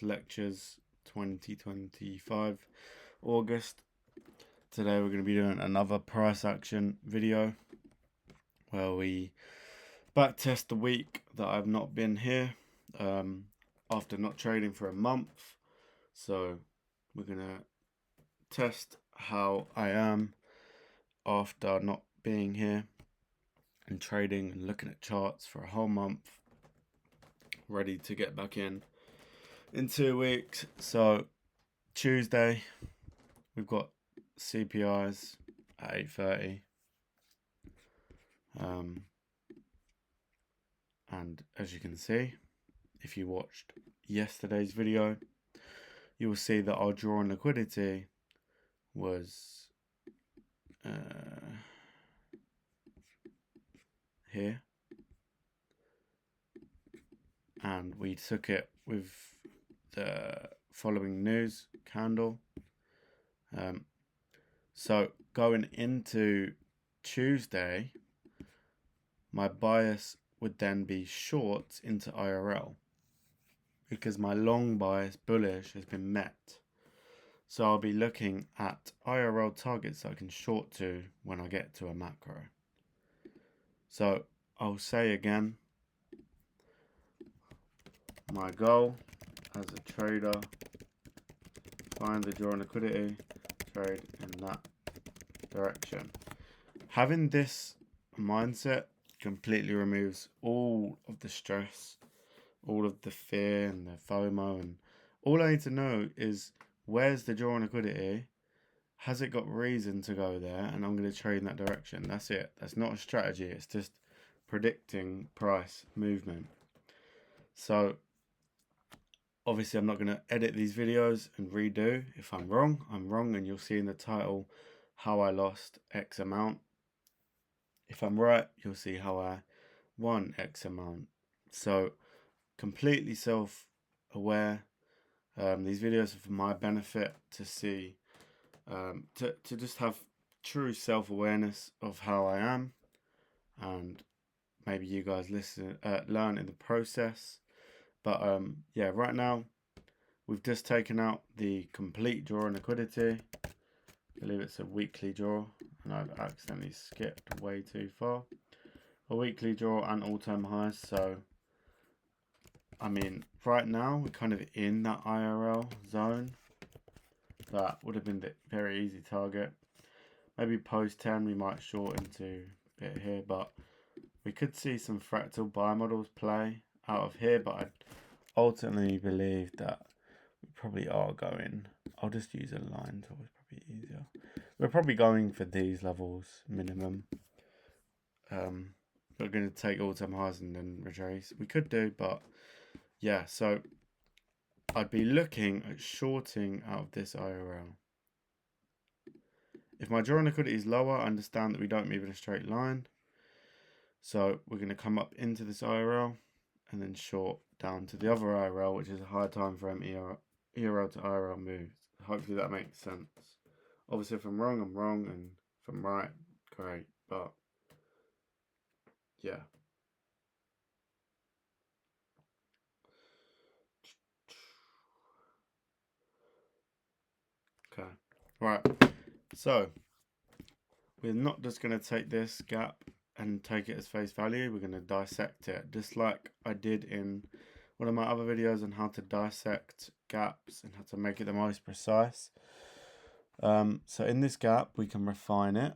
lectures 2025 August. Today we're going to be doing another price action video where we backtest the week that I've not been here after not trading for a month. So we're going to test how I am after not being here and trading and looking at charts for a whole month, ready to get back in 2 weeks. So Tuesday we've got CPIs at 8:30, and as you can see, if you watched yesterday's video, you will see that our draw on liquidity was here, and we took it with the following news candle. So going into Tuesday, my bias would then be short into IRL because my long bias bullish has been met. So I'll be looking at IRL targets that I can short to when I get to a macro. So I'll say again, my goal as a trader, find the draw on liquidity, trade in that direction. Having this mindset completely removes all of the stress, all of the fear and the FOMO, and all I need to know is where's the draw on liquidity, has it got reason to go there, and I'm going to trade in that direction. That's it. That's not a strategy, it's just predicting price movement. So obviously I'm not going to edit these videos and redo. If I'm wrong, I'm wrong, and you'll see in the title how I lost X amount. If I'm right, you'll see how I won X amount. So completely self-aware. These videos are for my benefit to see, to just have true self-awareness of how I am, and maybe you guys learn in the process. But yeah, right now we've just taken out the complete draw on liquidity. I believe it's a weekly draw, and I've accidentally skipped way too far. A weekly draw and all-time highs. So I mean, right now we're kind of in that IRL zone. That would have been the very easy target. Maybe post 10 we might short into a bit here, but we could see some fractal buy models play out of here, but I ultimately believe that we probably are going, I'll just use a line tool, it's probably easier. We're probably going for these levels minimum. We're going to take all-time highs and then retrace. We could do, but yeah, so I'd be looking at shorting out of this IRL. If my draw on liquidity is lower, I understand that we don't move in a straight line. So we're going to come up into this IRL and then short down to the other IRL, which is a high time frame ERL to IRL moves. Hopefully that makes sense. Obviously if I'm wrong, I'm wrong, and if I'm right, great. But yeah. Okay. Right. So we're not just going to take this gap and take it as face value. We're going to dissect it, just like I did in one of my other videos on how to dissect gaps and how to make it the most precise. So in this gap, we can refine it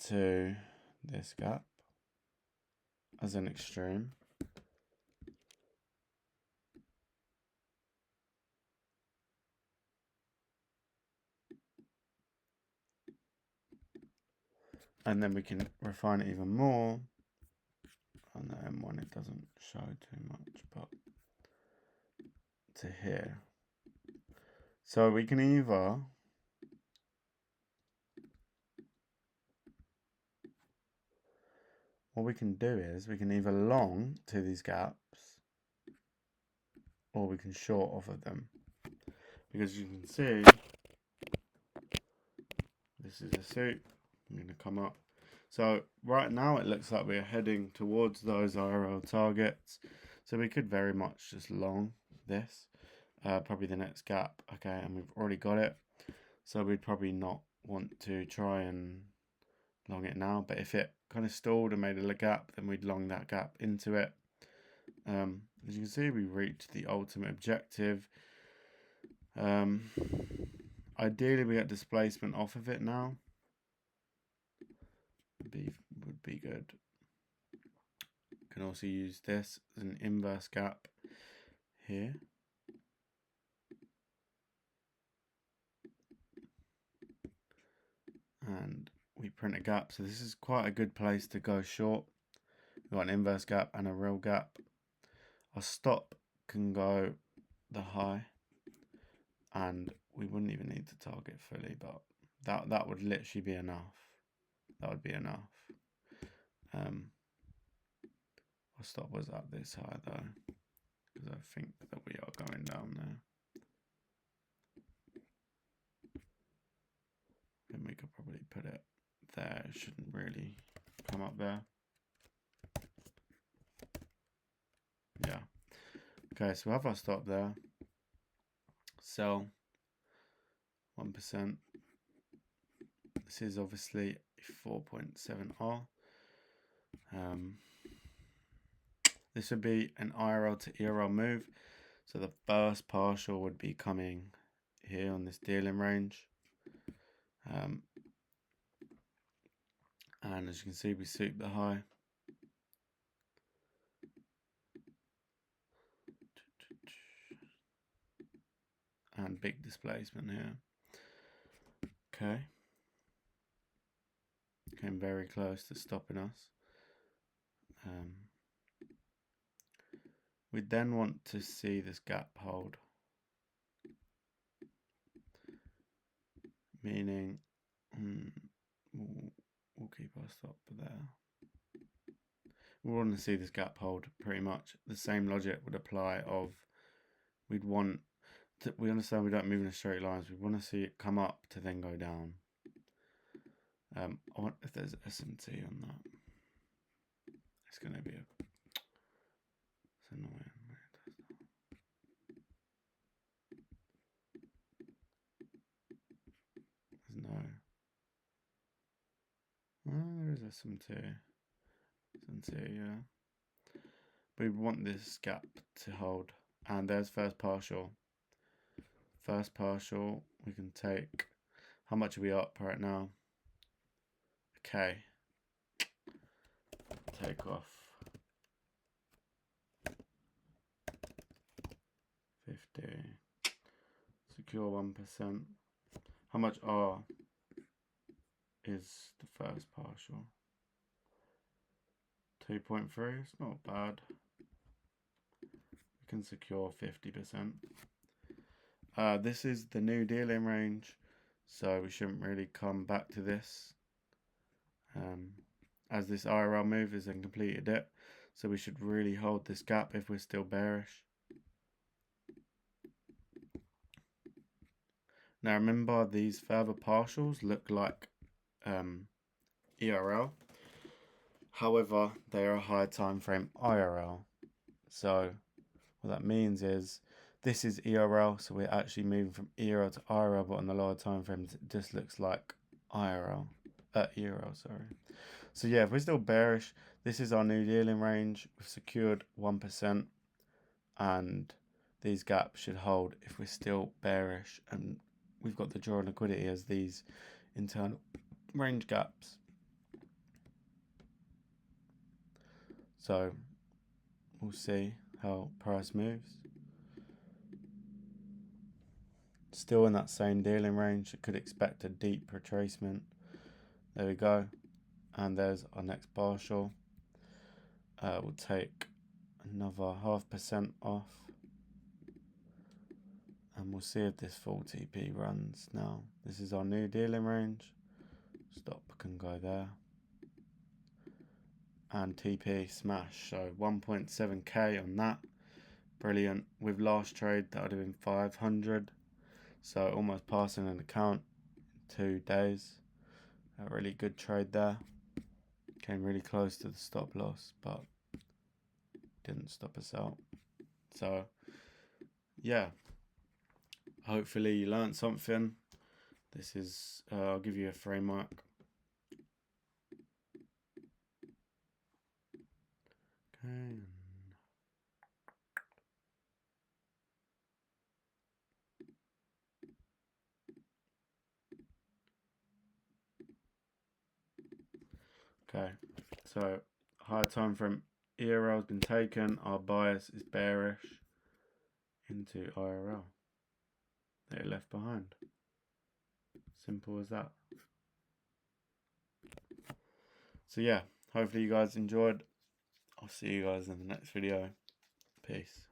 to this gap as an extreme. And then we can refine it even more. On the M1 it doesn't show too much, but to here. So we can either what we can do is we can either long to these gaps or we can short off of them, because you can see this is a suit. I'm going to come up. So right now it looks like we're heading towards those IRL targets, so we could very much just long this, probably the next gap. Okay, and we've already got it, so we'd probably not want to try and long it now. But if it kind of stalled and made a gap, then we'd long that gap into it. As you can see, we reached the ultimate objective. Ideally, we get displacement off of it now. Would be good. Can also use this as an inverse gap here. And we print a gap. So this is quite a good place to go short. We've got an inverse gap and a real gap. Our stop can go the high, and we wouldn't even need to target fully, but that would literally be enough. That would be enough. Our stop was at this high though, because I think that we are going down there. Then we could probably put it there. It shouldn't really come up there. Yeah. Okay, so we have our stop there. Sell 1%. This is obviously 4.7 R. This would be an IRL to ERL move. So the first partial would be coming here on this dealing range. And as you can see, we soup the high. And big displacement here. Okay. Came very close to stopping us. We then want to see this gap hold. Meaning, we'll keep our stop there. We want to see this gap hold pretty much. The same logic would apply of we understand we don't move in straight lines. We want to see it come up to then go down. I wonder if there's SMT on that. It's going to be it's annoying. There's no. Oh, there is SMT. SMT, yeah. But we want this gap to hold. And there's first partial. First partial, we can take. How much are we up right now? Okay. Take off 50. Secure 1%. How much R is the first partial? 2.3. It's not bad. We can secure 50%. This is the new dealing range, so we shouldn't really come back to this. As this IRL move has then completed it, so we should really hold this gap if we're still bearish. Now remember, these further partials look like ERL, however they are a higher time frame IRL. So what that means is this is ERL, so we're actually moving from ERL to IRL, but on the lower time frames it just looks like ERL, sorry. So yeah, if we're still bearish, this is our new dealing range. We've secured 1%, and these gaps should hold if we're still bearish, and we've got the draw on liquidity as these internal range gaps. So we'll see how price moves. Still in that same dealing range, it could expect a deep retracement. There we go. And there's our next partial. We'll take another 0.5% off. And we'll see if this full TP runs now. This is our new dealing range. Stop can go there. And TP smash. So 1.7k on that. Brilliant. With last trade, that would have been 500. So almost passing an account in 2 days. A really good trade there. Came really close to the stop loss, but didn't stop us out. So yeah, hopefully you learned something. This is, I'll give you a framework. Okay. Okay, so higher time frame ERL has been taken. Our bias is bearish into IRL. They're left behind. Simple as that. So yeah, hopefully you guys enjoyed. I'll see you guys in the next video. Peace.